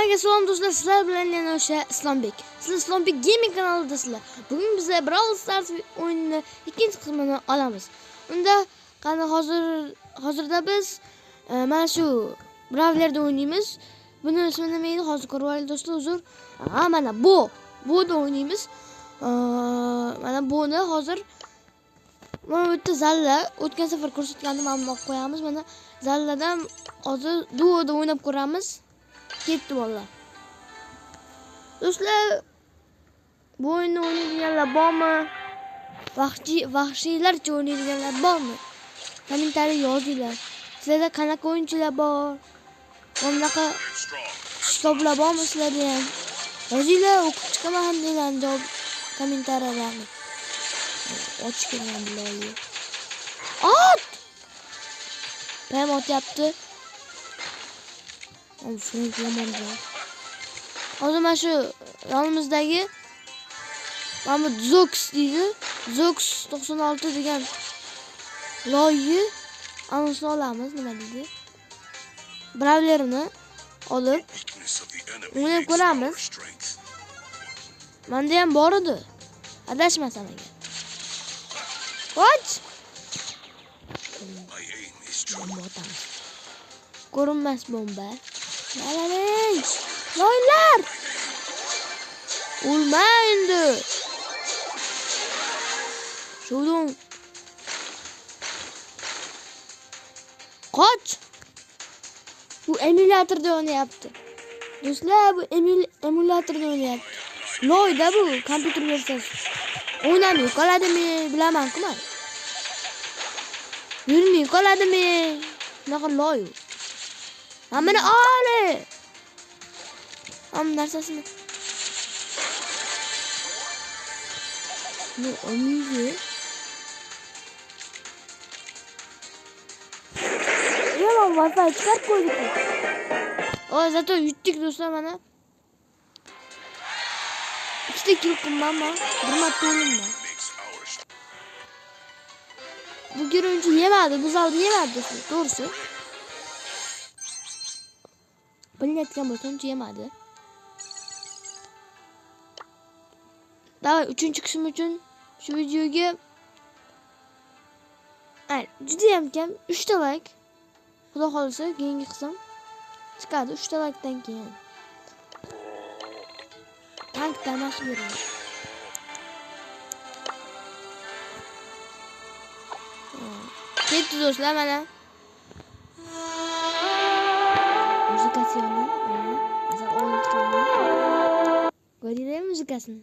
Hammaga salom do'stlar, sizlar bilan yana o'sha Islombek. Sizlar Islombek Gaming kanalidasizlar. Bugun biz Brawl Stars o'yinini ikkinchi qismini olamiz. Unda qani hozirda biz mana shu Brawler'da o'ynaymiz. Buni ismi nima edi? Hozir ko'rib olaylik do'stlar, uzr. Mana bu da o'ynaymiz. Mana buni hozir mana bu yerda zalla o'tgan safar ko'rsatgandim, amma olib qo'yamiz. Mana zalladan hozir duoda o'ynab ko'ramiz. Ketdi vallahi. Do'stlar, bu o'yinni o'ynaydiganlar bormi? Vahshiylarcha o'ynaydiganlar bormi? Kommentariy yozinglar. Sizlarda qanaqa o'yinchilar bor? Bunaqa kitoblar bormi sizlarda ham? Yozinglar, o'qib chiqaman hammalarni javob kommentariyalarni. Ochganman bilayli. Ot! Pam otyapti. Shuni yomon. Hozir mana shu yonimizdagi mana bu Zox deydi. Zox 96 degan loyi anonsini olamiz, nima deydi? Brawler'ini olib o'ynab ko'ramiz. Menda ham bor edi. Adashmasam agar. Qoch! Ko'rinmas bomba. Lalang! Loylar! O'lma endi. Shudum. Qoch! Bu emulyatorda o'ynayapti. Do'stlar, bu emulyatorda o'ynayapti. Loyda bu kompyuter versiyasi. O'ynamay qoladimi? Bilaman-ku men. Yurmay qoladimi? Bunaqa loy. Hammani oli. Ham narsasini. Bu olmaydi. Yaman Wi-Fi chiqarib qo'ydik. Zato yutdik do'stlar mana. Ikkita kill qilmanmi? Bir marta o'yinman. Bu o'yinchi yemadi, bu zalni yemadi do'stlar, to'g'risi. Bilayotgan bo'lsam yemadi. Davay, 3-qism uchun shu videoga juda ham kam 3 ta like. Xudo xolisa, keyingi qism chiqadi 3 ta likedan keyin. Tank tamash beraman. Ketdi do'stlar mana. Muzikasi yo'q. Ko'ringlar muzikasini.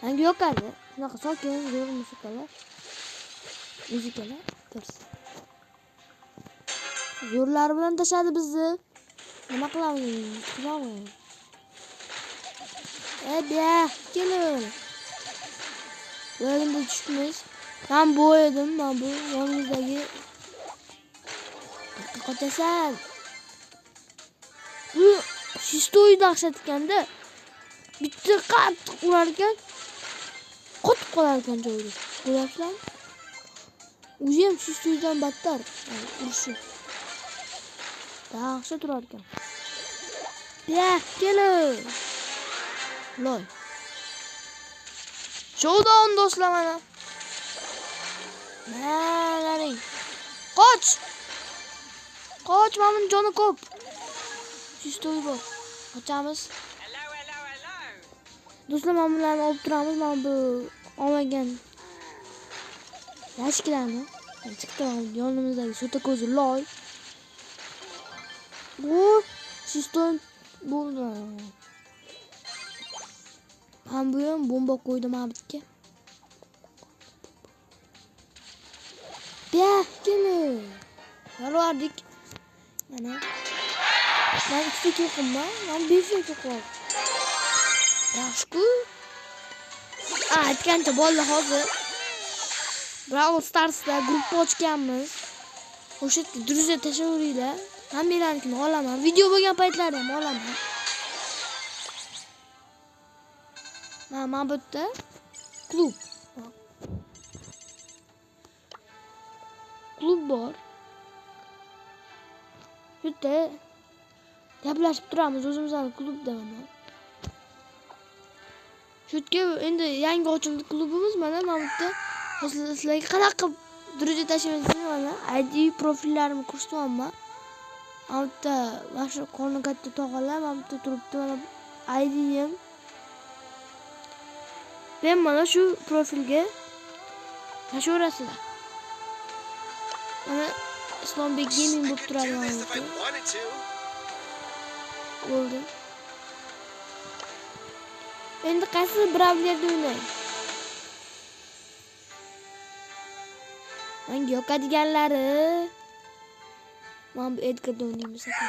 Menga yoqadi. Shunaqa sokin, zo'r muzikalar. Ko'rsiz. Zo'rlar bilan tashadi bizni. Nima qilamiz? Qilamiz. Biya, kelin. Bo'yimda tushmiz. Men bo'ydim, men bu yonimizdagi qotasan. Bu shistoy dahshat ekanda. Bitta qattiq urar ekan. Qotib qolar ekan joyida. Ko'ryapsizlar? O'zi ham shistoydan battar urishi. Dahshat urar ekan. Ya, kelin. Loy. Showdown do'stlar mana. Malaring. Qoch! Qoch, mamın joni ko'p. Shistoy bor. Qochamiz. Do'stlar, men bularni olib turamiz. Men bu olmagan yashiklarni chiqdi yonimizdagi sota ko'zi loy. Bu shistoy bo'ldi. Ham bu ham bomba qo'ydim abitga. Ya, kelin. Yorardik. Mana. Men 2 ta qilma, men 5 ta qildim. Yaxshi-ku. Aytgancha bo'ldi hozir. Brawl Stars'da gruppa ochganmiz. O'sha yerda druziya tashaveringlar. Hammalarnikini olaman. Video bo'lgan paytlarda ham olaman. Mana bu yerda klub. Klub bor. Bu yerda gaplashib turamiz o'zimizning klubda mana. Shu yerga endi yangi ochildi klubimiz mana bu yerda. Sizlarga qanaqa daraja tashlaymiz mana ID profillarimni ko'rsataman. Altta vasha qorni katta tog'alar altta turibdi mana ID'im. Ben mana shu profilga tashaverasizlar. Mana Islombek Gaming bo'lib turadi mana. Bo'ldi. Endi qaysi bravlerda o'ynayman? Menga yoqadiganlari mana bu Edgarda o'ynaymiz aka.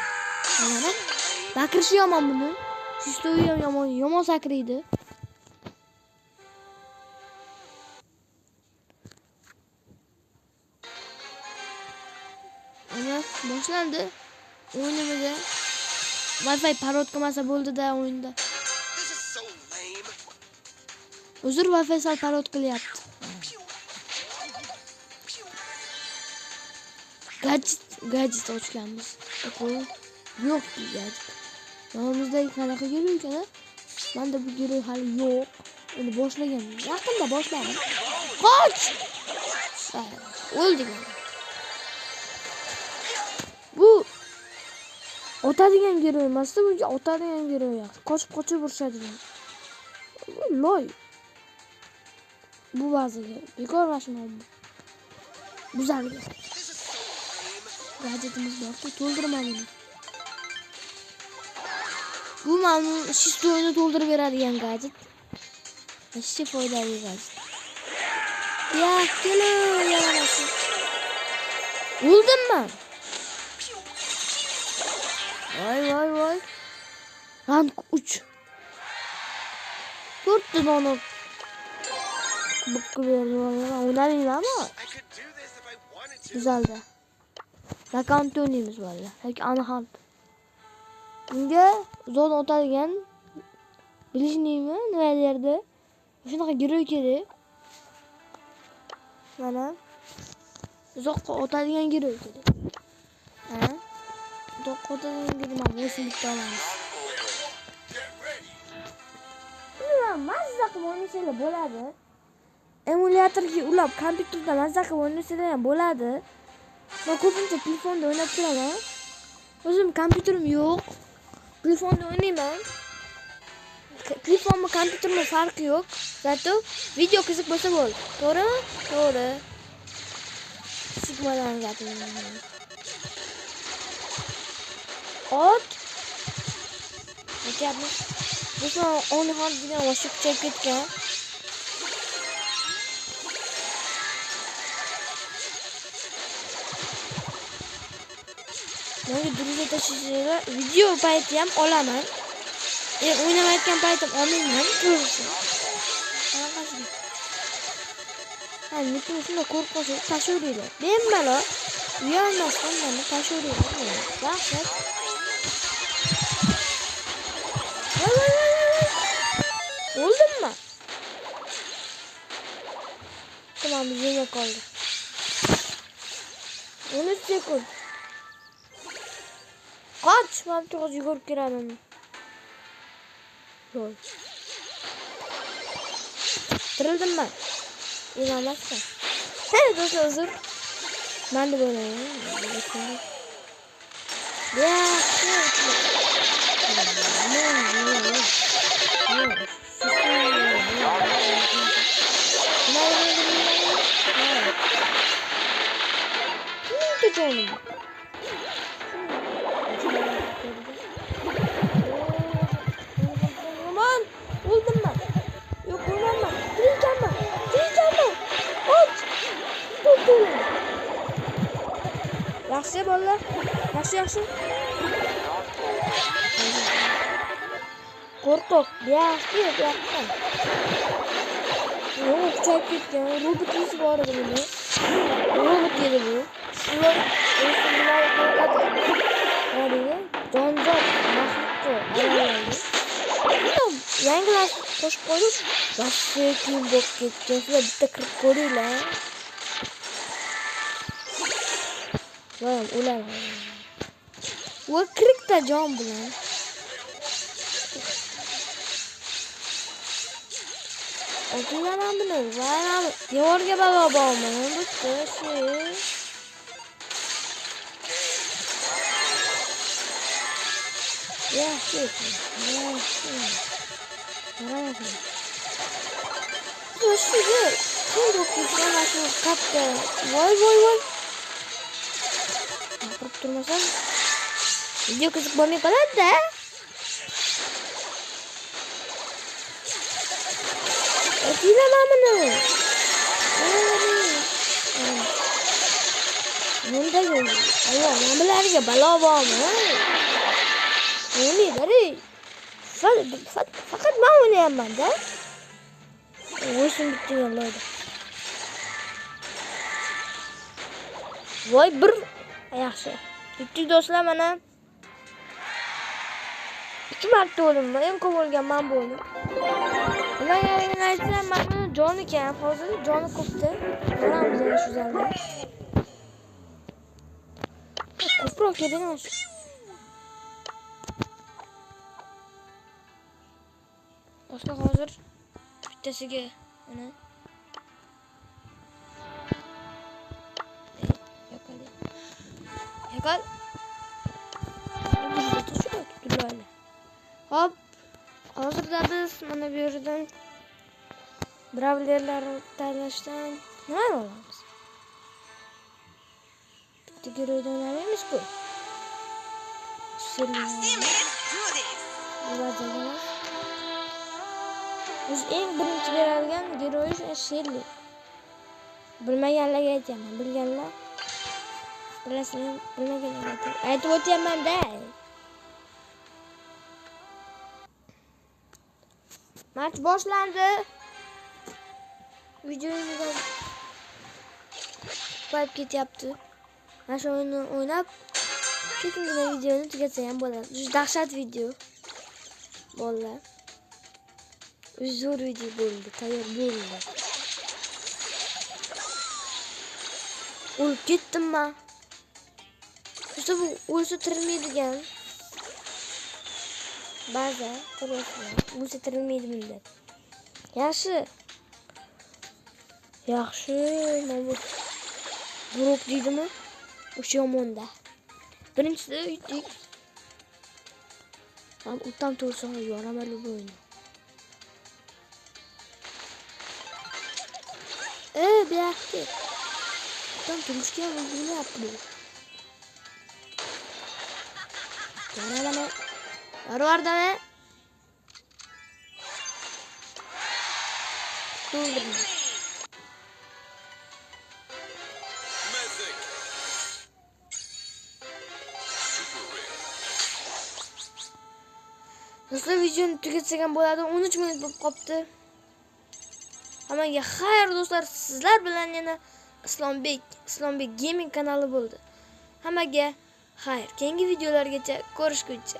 Mana bakirishi yomon buni. Shistovi ham yomon sakraydi. Mana boshlandi. O'yinimizda Wi-Fi parod qilmasa bo'ldi-da o'yinda. Uzr Wi-Fi sal parod qilyapti. Gadget ochganmiz. Yo'q gadget. Yonimizdagi qanaqa gero ekan? Menda bu gero hali yo'q. Endi boshlagan. Yaqinda boshladim. Qoch! O'ldik. Bu otadigan gero emasdi, bu otadigan gero yaxshi. Qochib urishadigan. Loy. Bu ba'ziga bekor mashina. Buzarli. Gadjetimiz bor-ku, to'ldirmam buni. Bu ma'lum shistoyni to'ldirib beradigan gadjet. Hech foydali gadjet. Ya, kelin, yaramasi. O'ldimmi? Voy. Rank 3. 4 dona bukku berdim. O'ynaymanmi? Güzeldi. Rakant o'ynaymiz valla. Yoki aniq. Bunga uzoq o'tadigan bilishingmi nimalarda? Shunaqa giro kerak. Mana uzoqqa o'tadigan giro kerak. Ha? Uzoqqa o'tadigan giro mana o'simlikda olamiz. Nima mazza qilib o'ynasanglar bo'ladi. Emulyatorga ulab kompyuterda mazza qilib o'ynasanglar ham bo'ladi. Men ko'pincha telefonda o'ynab turaman. O'zim kompyuterim yo'q. Telefonda o'ynayman. Telefon va kompyuterning farqi yo'q. Zato video qiziq bo'lsa bo'ldi. To'g'rimi? To'g'ri. Sigmadan gapiraman. Ot. Aytayapman. Bizning o'yinxon degan o'sha kuchayib ketgan. Menga daraja tashishlar video payti ham olaman. O'ynamayotgan paytim olmayman. Ko'rishim. Ha, lekin shunday qo'rqoqsiz tashaveraylar. Bemalol uyalmasdan meni tashaveraylar. Yaxshi. O'ldimmi? Tamam, yerga qoldi. 13 sekund. Qoch, men to'g'ri yugurib kiraman. Voy. Tirildim ben. İnanmazsan. He, do'stlar, uzr. Men de bo'layman. Ya, aman, öldüm ben. Yok, öldüm ben. Direceğim ben. Aç. Dur. Yaxshi bolalar. Yaxshi. Qo'rqoq. Yaxshi. Yo'q, kuchayib ketgan. Robot yuz bor edi buni. Robot edi bu. Ular o'smalar qo'rqadi. Haliga jonzot maxluqqa aylanadi. Yangilar qo'shib qo'yib, boshqa kiyim bo'lib ketgan. Sizlar bitta kirib ko'ringlar. Voy, ular. Voy, kirik bitta jon bilan. Oturamam buni. Vay, devorga balo bormi? Bitta shu. Yaxshi. Yo'q. Qanday o'qiysan shu katta? Voy. Gapirib turmasam video qiziq bo'lmay qoladi-da. Otiramam buni. Bunday nimalarga balo bormi? Nima faqat men o'ynayapman-da. O'shim bitta yollaydi. Voy bir yaxshi. Bitta do'stlar mana 2 marta o'ldim. Eng ko'p o'lgan men bo'ldim. Nima yana aytsam, mana joni ekan. Hozir joni ko'pda. Boramiz ana shu zalga. Ko'proq keling shu. Do'stlar hozir bittasiga mana yakal. Hop. Hozirda biz mana bu yerdan bravlerlarni tanlashdan nima olamiz? Bitta giroydan olamiz-ku. Biz eng birinchi beradigan giroy Shelly. Bilmaganlarga aytaman, bilganlar bilasizlar, bilmaganlarga aytaman. Aytib o'tayapman-da. Match boshlandi. Videomiz qo'yib ketyapti. Mana shu o'yinni o'ynab, sekingina videoni tugatsa ham bo'ladi. Juda dahshat video. Bolalar. Zo'r video bo'ldi, tayyor bo'ldi. O'lib ketdim men. Bu o'lsa tirilmaydigan. Ba'zan o'lsa tirilmaydi bunda. Yaxshi. Mana bu Brok deydimi? O'sha yomonda. Birinchisi yutdik. Ham o'tam to'g'ri yoraman bu o'yinni. Bu yaxshi. O'tam turishga o'rganayapti. Yoraman. Yorvardami? To'g'ri. Do'stlar, videoni tugatsak ham bo'ladi. 13 minut bo'lib qopti. Hammaga xayr do'stlar, sizlar bilan yana Islombek Gaming kanali bo'ldi. Hammaga xayr. Keyingi videolargacha ko'rishguncha